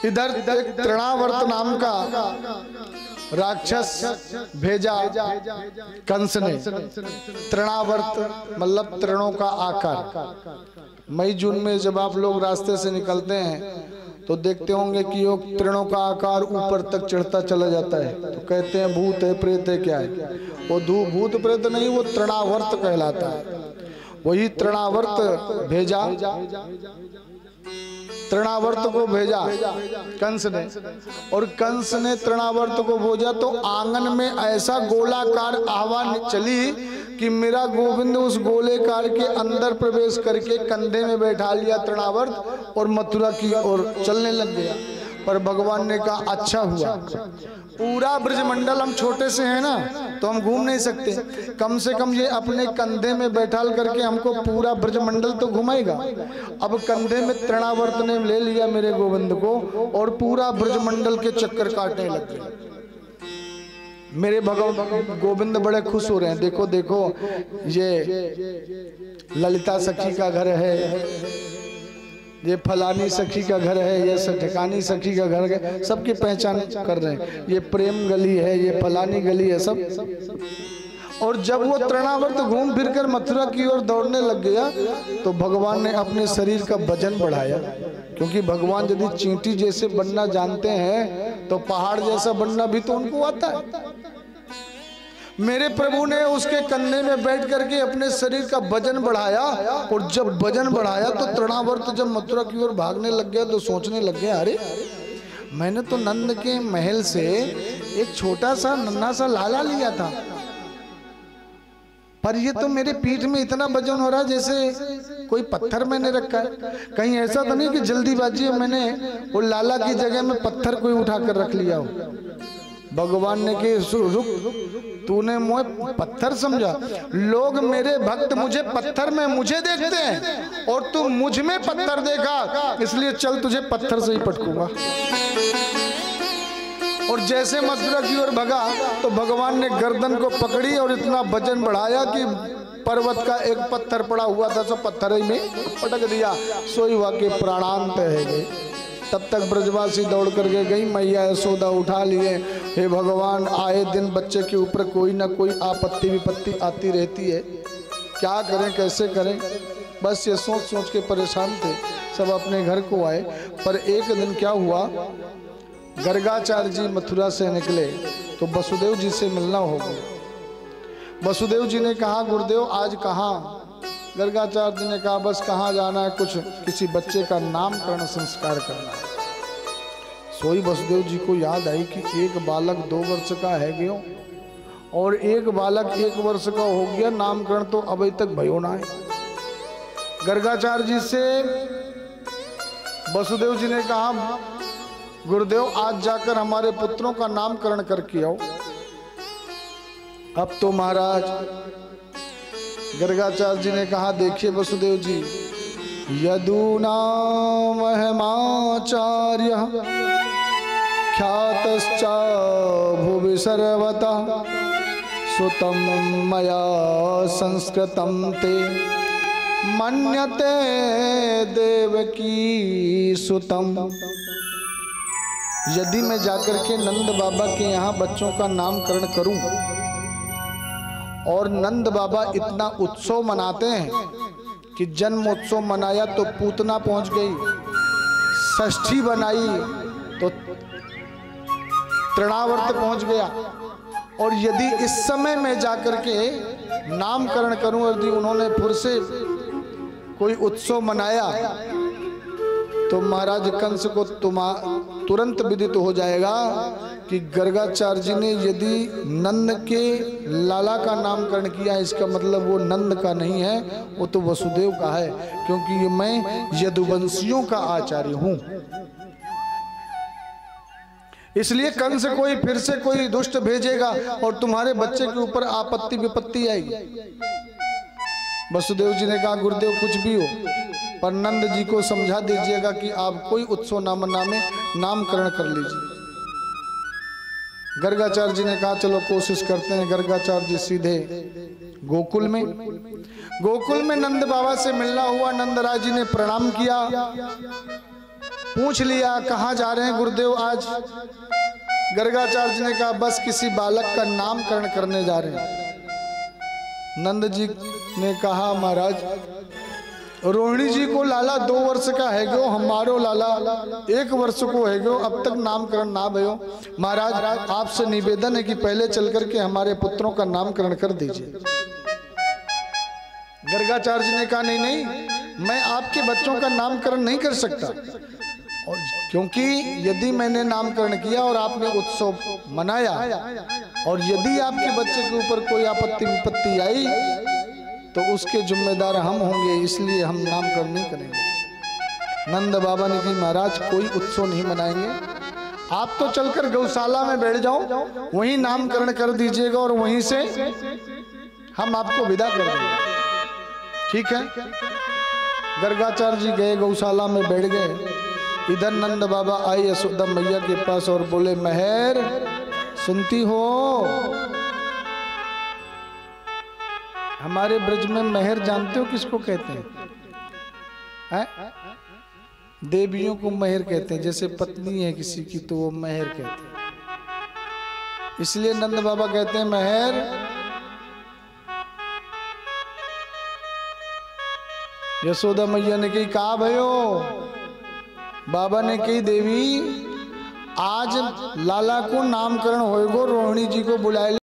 इधर एक तृणावर्त नाम का राक्षस भेजा कंस ने। तृणावर्त मतलब तृणों का आकार। मई जून में जब आप लोग रास्ते से निकलते हैं तो देखते होंगे कि वो तृणों का आकार ऊपर तक चढ़ता चला जाता है, तो कहते हैं भूत है, प्रेत है, क्या है वो? भूत प्रेत नहीं, वो तृणावर्त कहलाता है। वही तृणावर्त भेजा, तृणावर्त को भेजा कंस ने, और कंस ने तृणावर्त को भेजा तो आंगन में ऐसा गोलाकार हवा चली कि मेरा गोविंद उस गोलेकार के अंदर प्रवेश करके कंधे में बैठा लिया तृणावर्त और मथुरा की ओर चलने लग गया। पर भगवान ने कहा अच्छा हुआ, पूरा ब्रजमंडल हम छोटे से हैं ना तो हम घूम नहीं सकते, कम से कम ये अपने कंधे में बैठाल करके हमको पूरा ब्रजमंडल तो घुमाएगा। अब कंधे में तृणावर्त ने ले लिया मेरे गोविंद को और पूरा ब्रजमंडल के चक्कर काटने लग गए। मेरे भगवान गोविंद बड़े खुश हो रहे हैं। देखो देखो, ये ललिता सखी का घर है, ये फलानी सखी का घर है, ये ठिकानी सखी का घर है, सबकी पहचान कर रहे हैं। ये प्रेम गली है, ये फलानी गली है, सब। और जब वो तृणावर्त घूम फिर कर मथुरा की ओर दौड़ने लग गया तो भगवान ने अपने शरीर का वजन बढ़ाया, क्योंकि भगवान यदि चींटी जैसे बनना जानते हैं तो पहाड़ जैसा बनना भी तो उनको आता है। मेरे प्रभु ने उसके कंधे में बैठ करके अपने शरीर का वजन बढ़ाया, और जब वजन बढ़ाया तो तृणावर्त जब मथुरा की ओर भागने लग गया तो सोचने लग गया, अरे मैंने तो नंद के महल से एक छोटा सा नन्हा सा लाला लिया था, पर ये तो मेरे पीठ में इतना वजन हो रहा है जैसे कोई पत्थर मैंने रखा है। कहीं ऐसा तो नहीं कि जल्दीबाजी में मैंने वो लाला की जगह में पत्थर कोई उठा कर रख लिया हो। भगवान ने कि रुक, तूने मुझे पत्थर समझा? लोग मेरे भक्त मुझे पत्थर में मुझे देखते हैं और तू मुझ में पत्थर देखा, इसलिए चल तुझे पत्थर से ही पटकूंगा। और जैसे मथुरा की ओर भगा तो भगवान ने गर्दन को पकड़ी और इतना वजन बढ़ाया कि पर्वत का एक पत्थर पड़ा हुआ था सब पत्थर ही में पटक दिया। सोई हुआ के प्राणांत है गए। तब तक ब्रजवासी दौड़ करके गई, मैया यशोदा उठा लिए। हे भगवान, आए दिन बच्चे के ऊपर कोई ना कोई आपत्ति विपत्ति आती रहती है, क्या करें कैसे करें? बस ये सोच सोच के परेशान थे। सब अपने घर को आए। पर एक दिन क्या हुआ, गर्गाचार्य जी मथुरा से निकले तो वसुदेव जी से मिलना होगा। वसुदेव जी ने कहा, गुरुदेव आज कहाँ? गर्गाचार्य जी ने कहा, बस कहाँ जाना है, कुछ किसी बच्चे का नामकरण संस्कार करना है। सोई वसुदेव जी को याद आई कि एक बालक 2 वर्ष का है गयो और एक बालक 1 वर्ष का हो गया, नामकरण तो अभी तक भयो ना है। गर्गाचार्य जी से वसुदेव जी ने कहा, गुरुदेव आज जाकर हमारे पुत्रों का नामकरण करके आओ। अब तो महाराज गर्गाचार्य जी ने कहा, देखिए वसुदेव जी, यदूना महमाचार्य ख्यातश्च भुवि सर्वतः सुतं मया संस्कृतं ते मन्यते देवकी सुतम। यदि मैं जाकर के नंद बाबा के यहाँ बच्चों का नामकरण करूं और नंद बाबा इतना उत्सव मनाते हैं कि जन्म उत्सव मनाया तो पूतना पहुंच गई, षष्ठी बनाई तो तृणावर्त पहुंच गया, और यदि इस समय में जाकर के नामकरण करूं, यदि उन्होंने फिर से कोई उत्सव मनाया तो महाराज कंस को तुरंत विदित हो जाएगा कि गर्गाचार्य जी ने यदि नंद के लाला का नामकरण किया, इसका मतलब वो नंद का नहीं है, वो तो वसुदेव का है, क्योंकि मैं यदुवंशियों का आचार्य हूं। इसलिए कंस कोई फिर से कोई दुष्ट भेजेगा और तुम्हारे बच्चे के ऊपर आपत्ति विपत्ति आएगी। वसुदेव जी ने कहा, गुरुदेव कुछ भी हो पर नंद जी को समझा दीजिएगा कि आप कोई उत्सव ना मनाने, नामकरण कर लीजिए। गर्गाचार्य जी ने कहा, चलो कोशिश करते हैं। गर्गाचार्य जी सीधे गोकुल में नंद बाबा से मिलना हुआ। नंदराज जी ने प्रणाम किया पूछ लिया कहाँ जा रहे हैं गुरुदेव आज? गर्गाचार्य ने कहा बस किसी बालक का नामकरण करने जा रहे हैं। नंद जी ने कहा महाराज रोहिणी जी को लाला 2 वर्ष का है गो, हमारो लाला 1 वर्ष को है गो, अब तक नामकरण ना भयो। महाराज आपसे निवेदन है कि पहले चल करके हमारे पुत्रों का नामकरण कर दीजिए। गर्गाचार्य ने कहा नहीं नहीं, मैं आपके बच्चों का नामकरण नहीं कर सकता, और क्योंकि यदि मैंने नामकरण किया और आपने उत्सव मनाया और यदि आपके बच्चे के ऊपर कोई आपत्ति विपत्ति आई तो उसके जिम्मेदार हम होंगे, इसलिए हम नामकरण नहीं करेंगे। नंद बाबा ने कहा महाराज कोई उत्सव नहीं मनाएंगे, आप तो चलकर गौशाला में बैठ जाओ, वहीं नामकरण कर दीजिएगा और वहीं से हम आपको विदा कर देंगे। ठीक है। गर्गाचार्य जी गए, गौशाला में बैठ गए। इधर नंद बाबा आई यशोदा मैया के पास और बोले मेहर सुनती हो? हमारे ब्रज में मेहर जानते हो किसको कहते हैं? देवियों को मेहर कहते हैं, जैसे पत्नी है किसी की तो वो मेहर कहते हैं। इसलिए नंद बाबा कहते हैं मेहर। यशोदा मैया ने कही कहा भयो? बाबा ने कही देवी आज लाला को नामकरण होएगो, रोहिणी जी को बुलाए